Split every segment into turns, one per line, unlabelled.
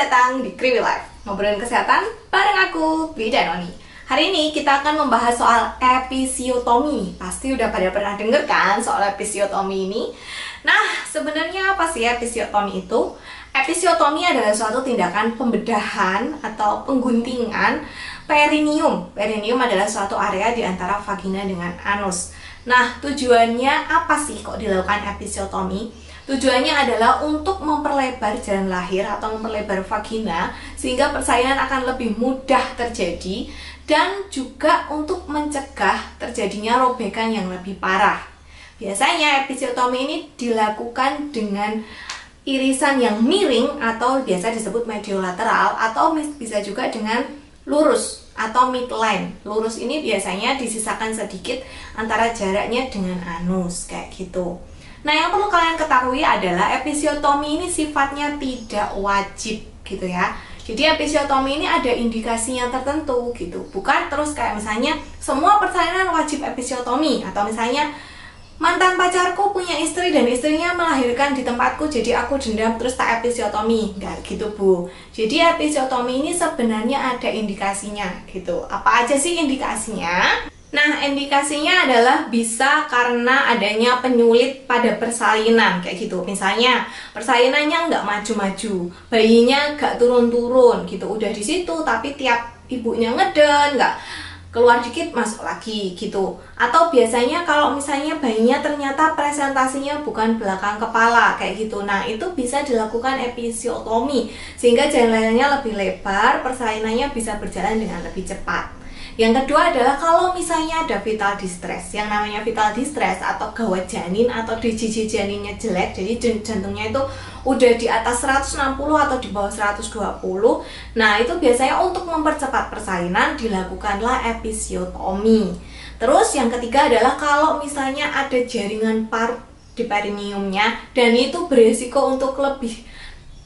datang di Kriwi Life, ngobrolin kesehatan bareng aku, Bida Noni. Hari ini kita akan membahas soal episiotomi. Pasti udah pada pernah denger kan soal episiotomi ini? Nah, sebenarnya apa sih episiotomi itu? Episiotomi adalah suatu tindakan pembedahan atau pengguntingan perineum. Perineum adalah suatu area di antara vagina dengan anus. Nah, tujuannya apa sih kok dilakukan episiotomi? Tujuannya adalah untuk memperlebar jalan lahir atau memperlebar vagina sehingga persalinan akan lebih mudah terjadi dan juga untuk mencegah terjadinya robekan yang lebih parah. Biasanya episiotomi ini dilakukan dengan irisan yang miring atau biasa disebut mediolateral atau bisa juga dengan lurus atau midline. Lurus ini biasanya disisakan sedikit antara jaraknya dengan anus kayak gitu. Nah, yang perlu kalian ketahui adalah episiotomi ini sifatnya tidak wajib gitu ya. Jadi episiotomi ini ada indikasinya tertentu gitu. Bukan terus kayak misalnya semua persalinan wajib episiotomi, atau misalnya mantan pacarku punya istri dan istrinya melahirkan di tempatku jadi aku dendam terus tak episiotomi. Enggak gitu, Bu. Jadi episiotomi ini sebenarnya ada indikasinya gitu. Apa aja sih indikasinya? Nah, indikasinya adalah bisa karena adanya penyulit pada persalinan kayak gitu. Misalnya, persalinannya nggak maju-maju, bayinya nggak turun-turun gitu. Udah di situ, tapi tiap ibunya ngeden, nggak keluar dikit masuk lagi gitu. Atau biasanya kalau misalnya bayinya ternyata presentasinya bukan belakang kepala kayak gitu. Nah, itu bisa dilakukan episiotomi sehingga jalan lahirnya lebih lebar, persalinannya bisa berjalan dengan lebih cepat. Yang kedua adalah kalau misalnya ada fetal distress. Yang namanya fetal distress atau gawat janin atau DJJ janinnya jelek, jadi jantungnya itu udah di atas 160 atau di bawah 120. Nah, itu biasanya untuk mempercepat persalinan dilakukanlah episiotomi. Terus yang ketiga adalah kalau misalnya ada jaringan parut di perineumnya dan itu beresiko untuk lebih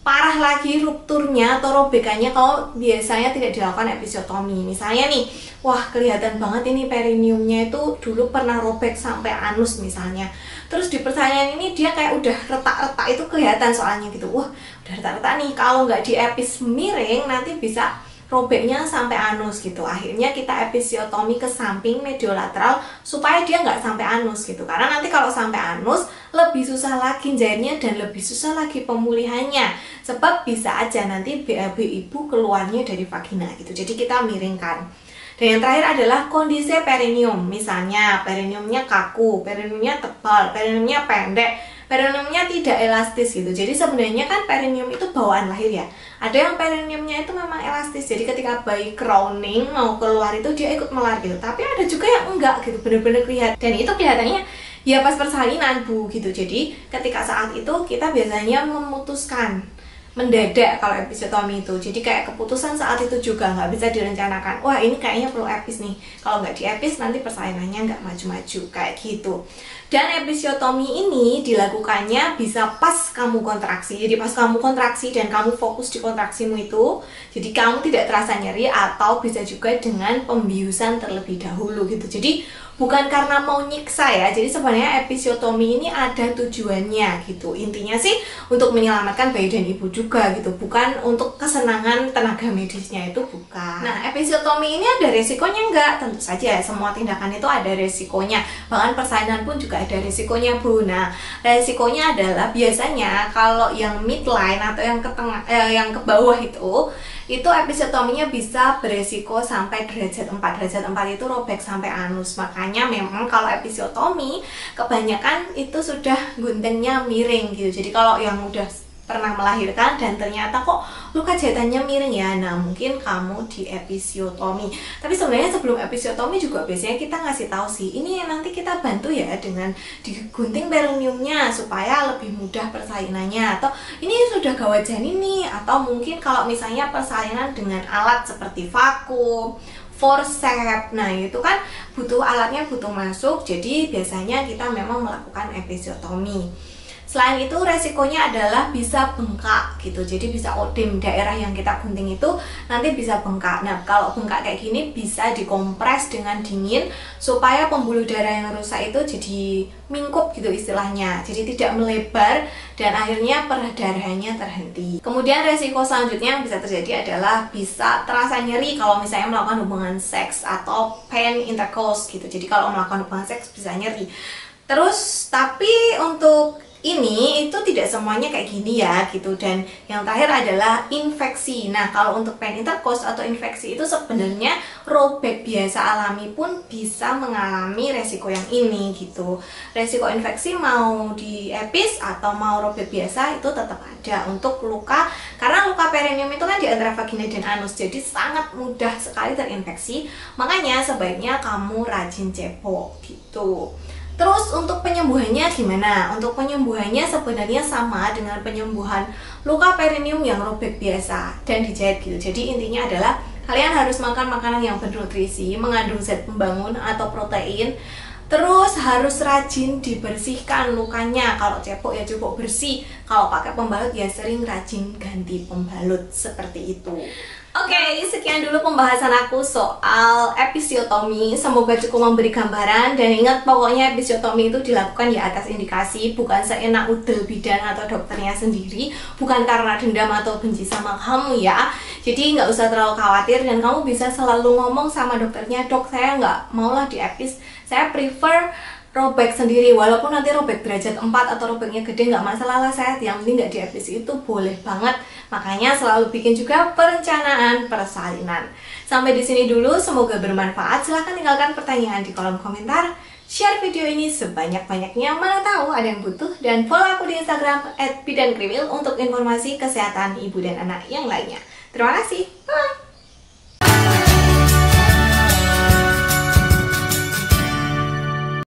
parah lagi rupturnya atau robekannya kalau biasanya tidak dilakukan episiotomi. Misalnya nih, wah kelihatan banget ini perineumnya itu dulu pernah robek sampai anus misalnya. Terus di persalinan ini dia kayak udah retak-retak, itu kelihatan soalnya gitu. Wah, udah retak-retak nih, kalau nggak di epis miring nanti bisa robeknya sampai anus gitu. Akhirnya kita episiotomi ke samping mediolateral supaya dia nggak sampai anus gitu. Karena nanti kalau sampai anus lebih susah lagi jahitnya dan lebih susah lagi pemulihannya. Sebab bisa aja nanti BAB ibu keluarnya dari vagina gitu. Jadi kita miringkan. Dan yang terakhir adalah kondisi perineum. Misalnya perineumnya kaku, perineumnya tebal, perineumnya pendek, perineumnya tidak elastis gitu. Jadi sebenarnya kan perineum itu bawaan lahir ya. Ada yang perineumnya itu memang elastis. Jadi ketika bayi crowning mau keluar itu dia ikut melar gitu. Tapi ada juga yang enggak gitu, bener-bener kelihatan. Dan itu kelihatannya ya pas persalinan, Bu gitu. Jadi ketika saat itu kita biasanya memutuskan mendadak kalau episiotomi itu. Jadi kayak keputusan saat itu juga nggak bisa direncanakan. Wah, ini kayaknya perlu epis nih. Kalau nggak di epis nanti persalinannya nggak maju-maju kayak gitu. Dan episiotomi ini dilakukannya bisa pas kamu kontraksi. Jadi pas kamu kontraksi dan kamu fokus di kontraksimu itu, jadi kamu tidak terasa nyeri, atau bisa juga dengan pembiusan terlebih dahulu gitu. Jadi bukan karena mau nyiksa ya. Jadi sebenarnya episiotomi ini ada tujuannya gitu. Intinya sih untuk menyelamatkan bayi dan ibu juga gitu. Bukan untuk kesenangan tenaga medisnya, itu bukan. Nah, episiotomi ini ada resikonya enggak? Tentu saja semua tindakan itu ada resikonya. Bahkan persalinan pun juga ada resikonya, Bu. Nah, resikonya adalah biasanya kalau yang midline atau yang ke tengah, yang ke bawah itu episiotominya bisa beresiko sampai derajat 4. Derajat 4 itu robek sampai anus. Makanya memang kalau episiotomi kebanyakan itu sudah guntingnya miring gitu. Jadi kalau yang udah pernah melahirkan dan ternyata kok luka jahitannya miring ya, nah mungkin kamu di episiotomi. Tapi sebenarnya sebelum episiotomi juga biasanya kita ngasih tahu sih, ini nanti kita bantu ya dengan digunting perineumnya supaya lebih mudah persalinannya, atau ini sudah gawat janin nih, atau mungkin kalau misalnya persalinan dengan alat seperti vakum, forceps, nah itu kan butuh alatnya, butuh masuk. Jadi biasanya kita memang melakukan episiotomi. Selain itu resikonya adalah bisa bengkak gitu, jadi bisa odem, daerah yang kita gunting itu nanti bisa bengkak. Nah kalau bengkak kayak gini bisa dikompres dengan dingin supaya pembuluh darah yang rusak itu jadi mingkup gitu istilahnya, jadi tidak melebar dan akhirnya perdarahannya terhenti. Kemudian resiko selanjutnya yang bisa terjadi adalah bisa terasa nyeri kalau misalnya melakukan hubungan seks atau pain intercourse gitu. Jadi kalau melakukan hubungan seks bisa nyeri. Terus tapi untuk ini itu tidak semuanya kayak gini ya gitu. Dan yang terakhir adalah infeksi. Nah kalau untuk pain intercourse atau infeksi itu sebenarnya robek biasa alami pun bisa mengalami resiko yang ini gitu. Resiko infeksi mau di epis atau mau robek biasa itu tetap ada untuk luka, karena luka perineum itu kan di antara vagina dan anus, jadi sangat mudah sekali terinfeksi. Makanya sebaiknya kamu rajin cepok gitu. Terus untuk penyembuhannya gimana? Untuk penyembuhannya sebenarnya sama dengan penyembuhan luka perineum yang robek biasa dan dijahit gitu. Jadi intinya adalah kalian harus makan makanan yang bernutrisi, mengandung zat pembangun atau protein. Terus harus rajin dibersihkan lukanya. Kalau cepok ya cepok bersih. Kalau pakai pembalut ya sering rajin ganti pembalut, seperti itu. Oke, sekian dulu pembahasan aku soal episiotomi. Semoga cukup memberi gambaran. Dan ingat, pokoknya episiotomi itu dilakukan ya atas indikasi, bukan seenak udel bidan atau dokternya sendiri, bukan karena dendam atau benci sama kamu ya. Jadi nggak usah terlalu khawatir, dan kamu bisa selalu ngomong sama dokternya, dok saya nggak maulah di epis, saya prefer robek sendiri, walaupun nanti robek derajat 4 atau robeknya gede nggak masalah lah, saya yang penting nggak di epis, itu boleh banget. Makanya selalu bikin juga perencanaan persalinan. Sampai di sini dulu, semoga bermanfaat. Silahkan tinggalkan pertanyaan di kolom komentar, share video ini sebanyak-banyaknya, mana tahu ada yang butuh, dan follow aku di Instagram @bidankriwil untuk informasi kesehatan ibu dan anak yang lainnya. Terima kasih, bye!